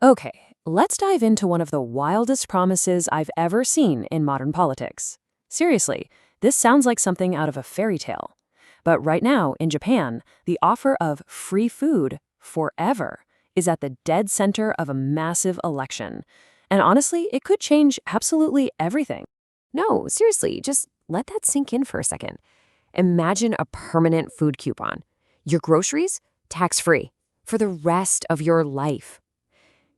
Okay, let's dive into one of the wildest promises I've ever seen in modern politics. Seriously, this sounds like something out of a fairy tale. But right now, in Japan, the offer of free food forever is at the dead center of a massive election. And honestly, it could change absolutely everything. No, seriously, just let that sink in for a second. Imagine a permanent food coupon. Your groceries, tax-free, for the rest of your life.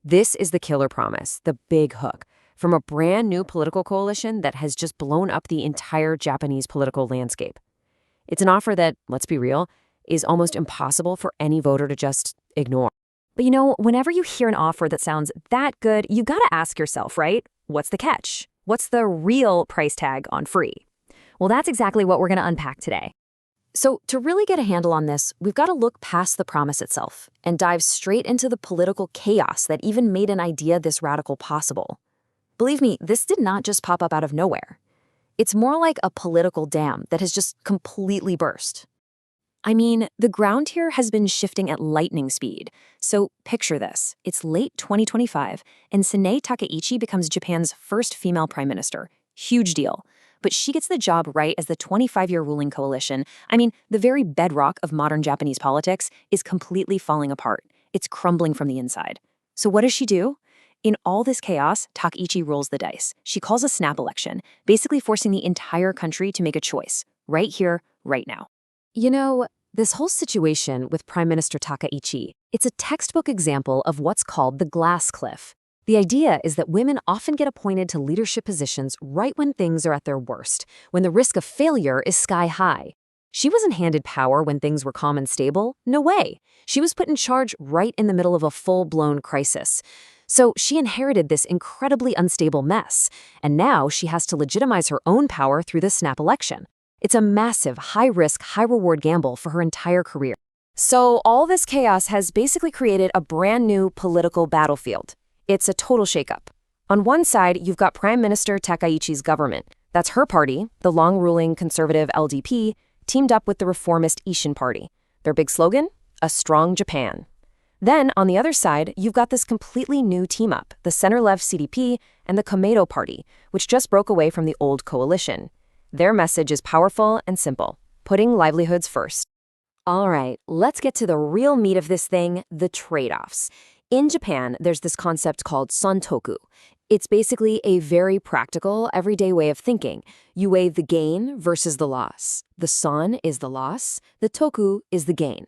This is the killer promise, the big hook, from a brand new political coalition that has just blown up the entire Japanese political landscape. It's an offer that, let's be real, is almost impossible for any voter to just ignore. But whenever you hear an offer that sounds that good, you gotta ask yourself, right? What's the catch? What's the real price tag on free? Well, that's exactly what we're gonna unpack today. So to really get a handle on this, we've got to look past the promise itself and dive straight into the political chaos that even made an idea this radical possible. Believe me, this did not just pop up out of nowhere. It's more like a political dam that has just completely burst. I mean, the ground here has been shifting at lightning speed. So picture this. It's late 2025, and Sanae Takaichi becomes Japan's first female prime minister. Huge deal. But she gets the job right as the 25-year ruling coalition. I mean, the very bedrock of modern Japanese politics is completely falling apart. It's crumbling from the inside. So what does she do? In all this chaos, Takaichi rolls the dice. She calls a snap election, basically forcing the entire country to make a choice, right here, right now. This whole situation with Prime Minister Takaichi, it's a textbook example of what's called the glass cliff. The idea is that women often get appointed to leadership positions right when things are at their worst, when the risk of failure is sky high. She wasn't handed power when things were calm and stable. No way. She was put in charge right in the middle of a full-blown crisis. So she inherited this incredibly unstable mess, and now she has to legitimize her own power through the snap election. It's a massive, high-risk, high-reward gamble for her entire career. So all this chaos has basically created a brand new political battlefield. It's a total shakeup. On one side, you've got Prime Minister Takaichi's government. That's her party, the long-ruling conservative LDP, teamed up with the reformist Ishin Party. Their big slogan? A strong Japan. Then, on the other side, you've got this completely new team-up, the center-left CDP and the Komeito Party, which just broke away from the old coalition. Their message is powerful and simple, putting livelihoods first. All right, let's get to the real meat of this thing, the trade-offs. In Japan, there's this concept called sontoku. It's basically a very practical, everyday way of thinking. You weigh the gain versus the loss. The son is the loss, the toku is the gain.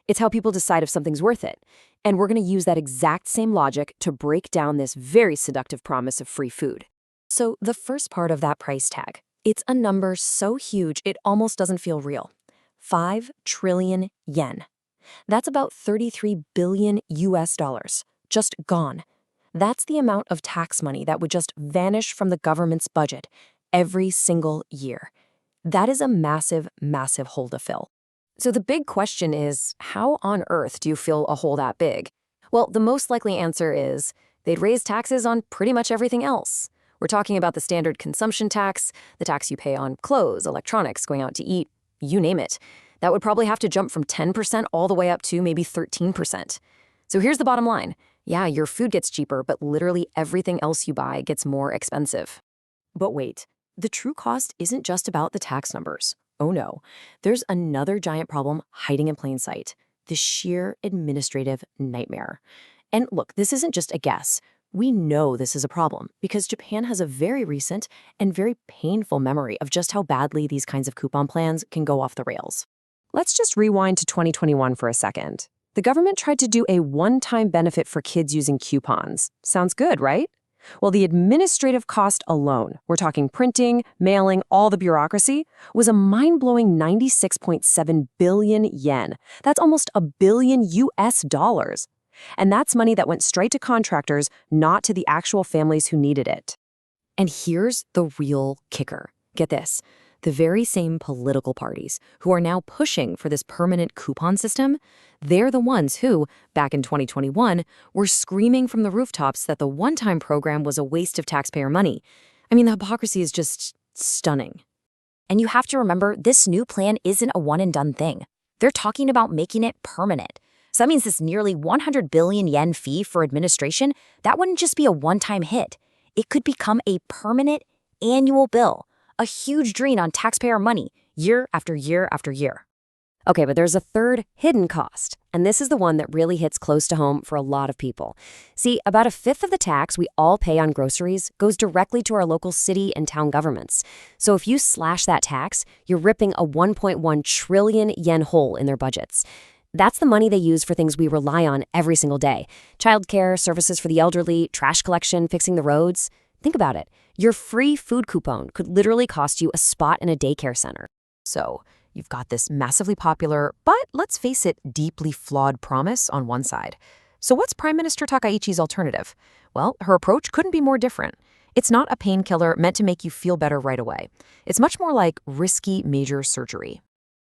It's how people decide if something's worth it. And we're going to use that exact same logic to break down this very seductive promise of free food. So the first part of that price tag, it's a number so huge it almost doesn't feel real. 5 trillion yen. That's about 33 billion US dollars, just gone. That's the amount of tax money that would just vanish from the government's budget every single year. That is a massive, massive hole to fill. So the big question is, how on earth do you fill a hole that big? Well, the most likely answer is they'd raise taxes on pretty much everything else. We're talking about the standard consumption tax, the tax you pay on clothes, electronics, going out to eat, you name it. That would probably have to jump from 10% all the way up to maybe 13%. So here's the bottom line. Yeah, your food gets cheaper, but literally everything else you buy gets more expensive. But wait, the true cost isn't just about the tax numbers. Oh no, there's another giant problem hiding in plain sight, the sheer administrative nightmare. And look, this isn't just a guess. We know this is a problem because Japan has a very recent and very painful memory of just how badly these kinds of coupon plans can go off the rails. Let's just rewind to 2021 for a second. The government tried to do a one-time benefit for kids using coupons. Sounds good, right? Well, the administrative cost alone, we're talking printing, mailing, all the bureaucracy, was a mind-blowing 96.7 billion yen. That's almost $1 billion US dollars. And that's money that went straight to contractors, not to the actual families who needed it. And here's the real kicker. Get this. The very same political parties who are now pushing for this permanent coupon system, they're the ones who, back in 2021, were screaming from the rooftops that the one-time program was a waste of taxpayer money. I mean, the hypocrisy is just stunning. And you have to remember, this new plan isn't a one-and-done thing. They're talking about making it permanent. So that means this nearly 100 billion yen fee for administration, that wouldn't just be a one-time hit. It could become a permanent annual bill, a huge drain on taxpayer money, year after year after year. Okay, but there's a third hidden cost, and this is the one that really hits close to home for a lot of people. See, about a fifth of the tax we all pay on groceries goes directly to our local city and town governments. So if you slash that tax, you're ripping a 1.1 trillion yen hole in their budgets. That's the money they use for things we rely on every single day. Childcare, services for the elderly, trash collection, fixing the roads. Think about it. Your free food coupon could literally cost you a spot in a daycare center. So, you've got this massively popular, but let's face it, deeply flawed promise on one side. So what's Prime Minister Takaichi's alternative? Well, her approach couldn't be more different. It's not a painkiller meant to make you feel better right away. It's much more like risky major surgery.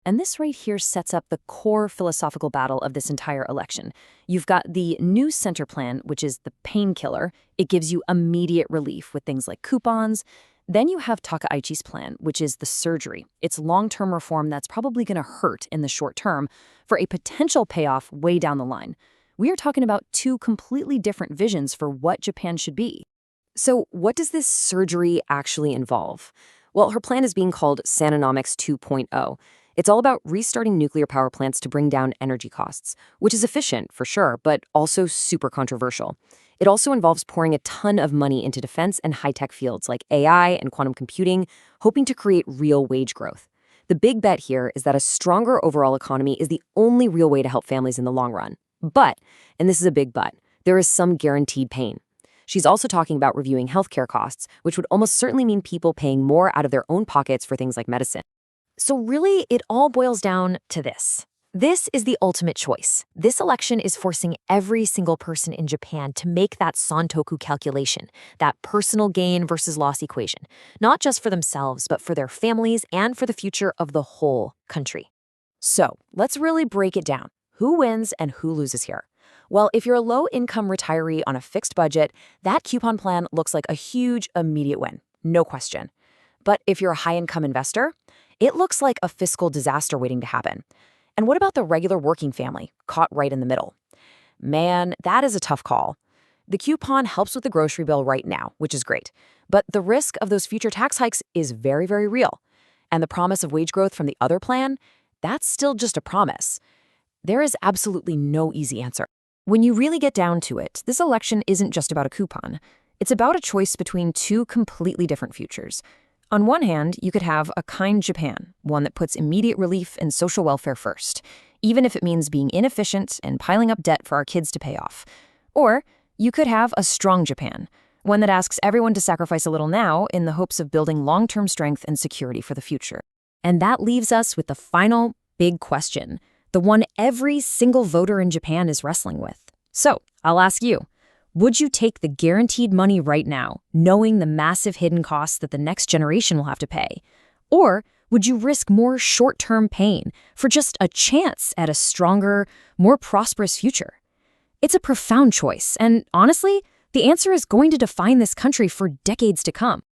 And this right here sets up the core philosophical battle of this entire election. You've got the new center plan, which is the painkiller. It gives you immediate relief with things like coupons. Then you have Takaichi's plan, which is the surgery. It's long-term reform that's probably going to hurt in the short term for a potential payoff way down the line. We are talking about two completely different visions for what Japan should be. So what does this surgery actually involve? Well, her plan is being called Sanonomics 2.0. It's all about restarting nuclear power plants to bring down energy costs, which is efficient for sure, but also super controversial. It also involves pouring a ton of money into defense and high-tech fields like AI and quantum computing, hoping to create real wage growth. The big bet here is that a stronger overall economy is the only real way to help families in the long run. But, and this is a big but, there is some guaranteed pain. She's also talking about reviewing healthcare costs, which would almost certainly mean people paying more out of their own pockets for things like medicine. So really, it all boils down to this. This is the ultimate choice. This election is forcing every single person in Japan to make that Santoku calculation, that personal gain versus loss equation, not just for themselves, but for their families and for the future of the whole country. So let's really break it down. Who wins and who loses here? Well, if you're a low-income retiree on a fixed budget, that coupon plan looks like a huge immediate win, no question. But if you're a high-income investor, it looks like a fiscal disaster waiting to happen. And what about the regular working family, caught right in the middle? Man, that is a tough call. The coupon helps with the grocery bill right now, which is great. But the risk of those future tax hikes is very, very real. And the promise of wage growth from the other plan, that's still just a promise. There is absolutely no easy answer. When you really get down to it, this election isn't just about a coupon. It's about a choice between two completely different futures. On one hand, you could have a kind Japan, one that puts immediate relief and social welfare first, even if it means being inefficient and piling up debt for our kids to pay off. Or you could have a strong Japan, one that asks everyone to sacrifice a little now in the hopes of building long-term strength and security for the future. And that leaves us with the final big question, the one every single voter in Japan is wrestling with. So, I'll ask you. Would you take the guaranteed money right now, knowing the massive hidden costs that the next generation will have to pay? Or would you risk more short-term pain for just a chance at a stronger, more prosperous future? It's a profound choice, and honestly, the answer is going to define this country for decades to come.